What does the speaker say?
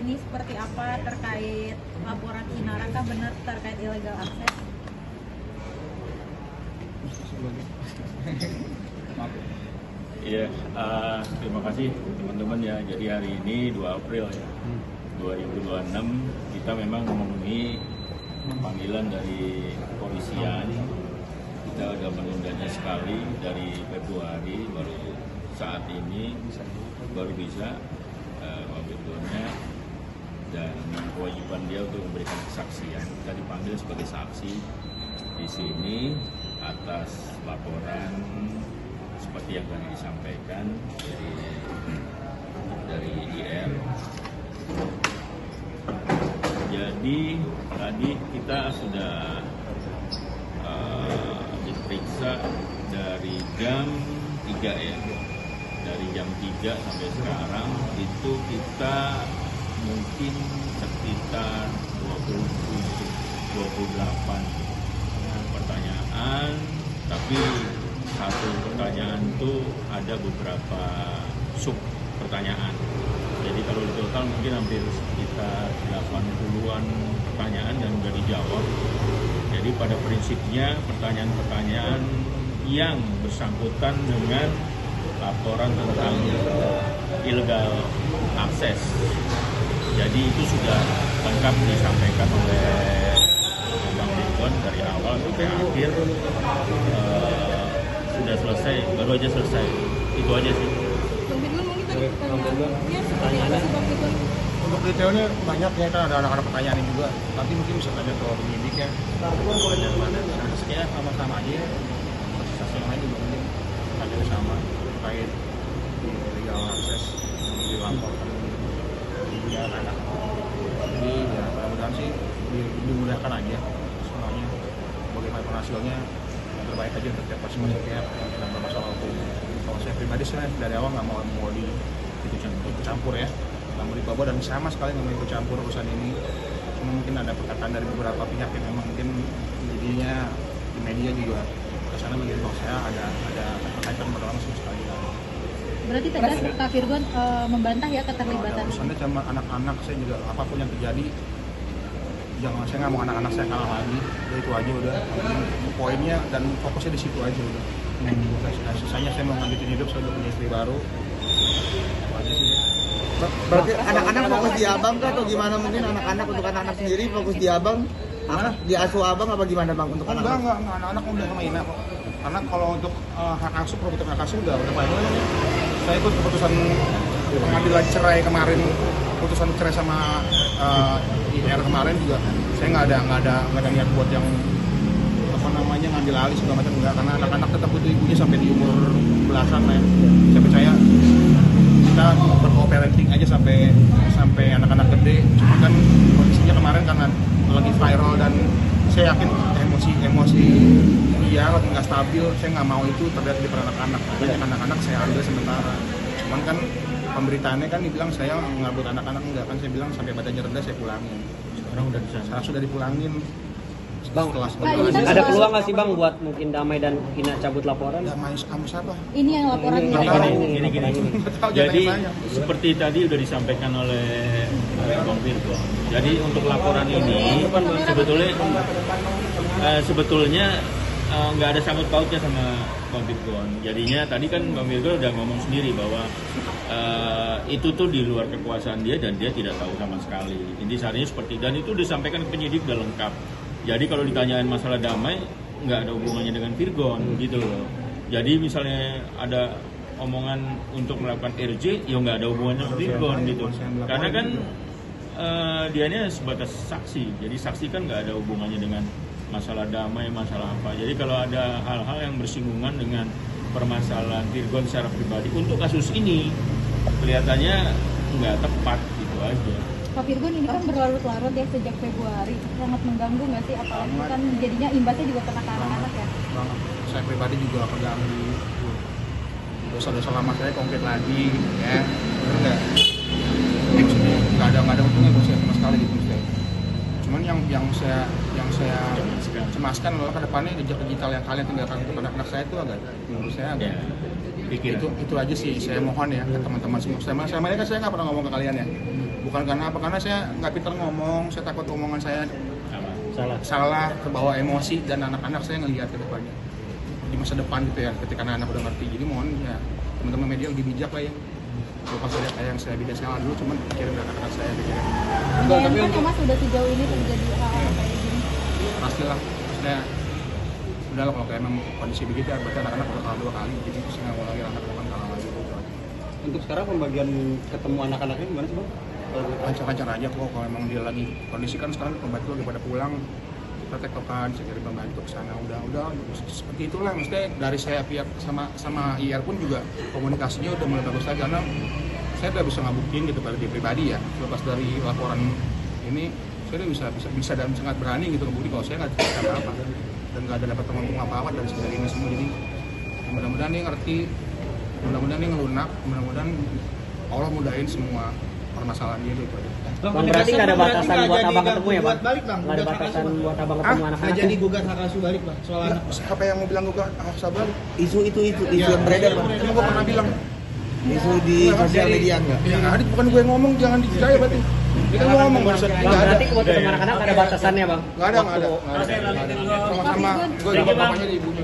ini seperti apa terkait laporan Inara, kah benar terkait illegal access? Iya, terima kasih teman-teman ya. Jadi hari ini 2 April ya, 2026 kita memang memenuhi panggilan dari kepolisian. Kita sudah menundanya sekali dari Februari, baru saat ini baru bisa mengambilnya, dan kewajiban dia untuk memberikan kesaksian. Kita dipanggil sebagai saksi di sini atas laporan seperti yang tadi disampaikan dari IR. Jadi tadi kita sudah diperiksa dari jam 3 ya. Dari jam 3 sampai sekarang itu kita mungkin sekitar 28 pertanyaan, tapi satu pertanyaan itu ada beberapa sub pertanyaan. Jadi kalau di total mungkin hampir sekitar 80-an pertanyaan yang sudah dijawab. Jadi pada prinsipnya pertanyaan-pertanyaan yang bersangkutan dengan laporan tentang illegal access. Jadi itu sudah lengkap disampaikan oleh Bang Firgon dari awal sampai akhir. Sudah selesai, baru aja selesai. Itu aja sih. Bang Firgon mungkin tadi pertanyaannya seperti apa sih Bang Firgon? Untuk detailnya banyak ya, kan ada anak-anak pertanyaan juga. Nanti mungkin bisa tanya ke penyidik ya. Pertanyaan mana? Sebenarnya sama-sama aja ya. Saksi yang lain juga mungkin tanya sama terkait illegal access yang dilaporkan dia anak. Jadi ya mudah-mudahan sih dimudahkan aja semuanya. Bagaimana hasilnya yang terbaik aja untuk tiap masing-masing pihak yang sedang bermasalah hukum. Kalau saya pribadi saya dari awal nggak mau ikut campur ya. Mau dibawa dan sama sekali nggak mau ikut campur urusan ini. Cuma mungkin ada perkataan dari beberapa pihak yang memang mungkin jadinya di media juga kesana mungkin kalau saya ada kaitan berlangsung sekali. Berarti tegas Pak Firgon membantah ya keterlibatan. Urusannya sama anak-anak, saya juga apapun yang terjadi jangan, saya nggak mau anak-anak saya kalah lagi. Udah itu aja udah. Poinnya dan fokusnya di situ aja udah. Sisanya saya mau lanjutin hidup, saya udah punya istri baru. Berarti anak-anak fokus di abang kah atau gimana? Mungkin anak-anak untuk anak-anak sendiri fokus di abang, diasuh abang apa gimana bang untuk anak-anak? Enggak, anak-anak udah sama Ina kok. Karena kalau untuk hak asuh, program hak asuh udah banyak. Saya ikut keputusan pengadilan cerai kemarin, keputusan cerai sama IR kemarin juga. Saya nggak ada niat buat yang ngambil alih segala macam, enggak, karena anak-anak tetap butuh ibunya sampai di umur belasan ya. Saya percaya kita berco-parenting aja sampai anak-anak gede. Cuma kan kondisinya kemarin karena lagi viral dan saya yakin emosi dia lagi nggak stabil. Saya nggak mau itu terlihat di depan anak-anak. Banyak anak-anak saya ambil sementara. Cuman kan pemberitaannya kan dibilang saya ngabut anak-anak, enggak kan, saya bilang sampai badannya rendah saya pulangin. Sekarang udah bisa. Saya sudah dipulangin. Bang, ada peluang nggak sih bang buat mungkin Damai dan Ina cabut laporan? Damai kamu siapa? Ini yang laporannya. Gini. Jadi seperti tadi udah disampaikan oleh Bang Firgon. Jadi untuk laporan ini sebetulnya nggak ada sangkut pautnya sama Bang Firgon. Jadinya tadi kan Bang Firgon udah ngomong sendiri bahwa itu tuh di luar kekuasaan dia dan dia tidak tahu sama sekali. Intisarinya seperti, dan itu disampaikan ke penyidik udah lengkap. Jadi kalau ditanyain masalah Damai, nggak ada hubungannya dengan Firgon gitu loh. Jadi misalnya ada omongan untuk melakukan RJ, ya nggak ada hubungannya dengan Firgon gitu. Karena kan dianya sebatas saksi, jadi saksi kan nggak ada hubungannya dengan masalah Damai, masalah apa. Jadi kalau ada hal-hal yang bersinggungan dengan permasalahan Firgon secara pribadi untuk kasus ini, kelihatannya nggak tepat gitu aja. Pak Firgon, ini kan berlarut-larut ya sejak Februari, sangat mengganggu nggak sih? Apalagi kan jadinya imbasnya juga kena ke anak-anak ya? Saya pribadi juga terganggu. Dosa-dosa lama saya konkret lagi, ya. Enggak ada untungnya buat saya sama sekali gitu saya. Cuman yang saya cemaskan adalah ke depannya jejak digital yang kalian tinggalkan untuk anak-anak saya itu agak, menurut saya agak. Itu aja sih saya mohon ya ke teman-teman semua. Saya nggak pernah ngomong ke kalian ya. Bukan karena apa, karena saya nggak pintar ngomong, saya takut omongan saya salah, kebawa emosi, dan anak-anak saya ngelihat ke depannya di masa depan gitu ya, ketika anak-anak udah ngerti. Jadi mohon ya teman-teman media lebih bijak lah ya. Lupa saya kayak yang saya bijak sekarang dulu, cuman pikirin anak-anak saya pikirin. Menyayangkan ya Mas udah sejauh ini terjadi hal-hal kayak gini. Pastilah, maksudnya udah lah kalau kayak emang kondisi begitu ya, berarti anak-anak udah kalah 2 kali, jadi terus nggak mau lagi anak depan kalah lagi. Untuk sekarang pembagian ketemu anak-anaknya gimana sih bang? Lancar-lancar aja kok, kalau emang dia lagi kondisi kan sekarang pembantu lagi pada pulang, kita tektokan, saya kirim pembantu ke sana, udah seperti itulah. Maksudnya dari saya pihak sama IR pun juga komunikasinya udah mulai bagus lagi, karena saya udah bisa ngabukin gitu pada dia pribadi ya, lepas dari laporan ini saya udah bisa dan sangat berani gitu ngebukti kalau saya nggak cerita apa-apa dan nggak ada dapat teman-teman apa-apa dari sekedar ini semua. Jadi mudah-mudahan dia ngerti, mudah-mudahan dia ngelunak, mudah-mudahan Allah mudahin semua permasalahan dia gitu aja. Bang, berarti nggak ada batasan buat abang ketemu ya bang? Balik bang. Nggak ada batasan buat abang ketemu anak-anak? Nggak jadi gugat hak asuh balik bang soal anak. Siapa yang mau bilang gue sabar? Isu yang beredar bang. Emang gue pernah bilang. Isu di sosial media enggak? Ya nggak ada, bukan gue yang ngomong, jangan dipercaya berarti. Dia kan gue ngomong barusan. Bang, Nggak ada. berarti buat ketemu anak-anak nggak ada batasannya bang? Nggak ada. Sama-sama gue juga bapaknya di ibunya.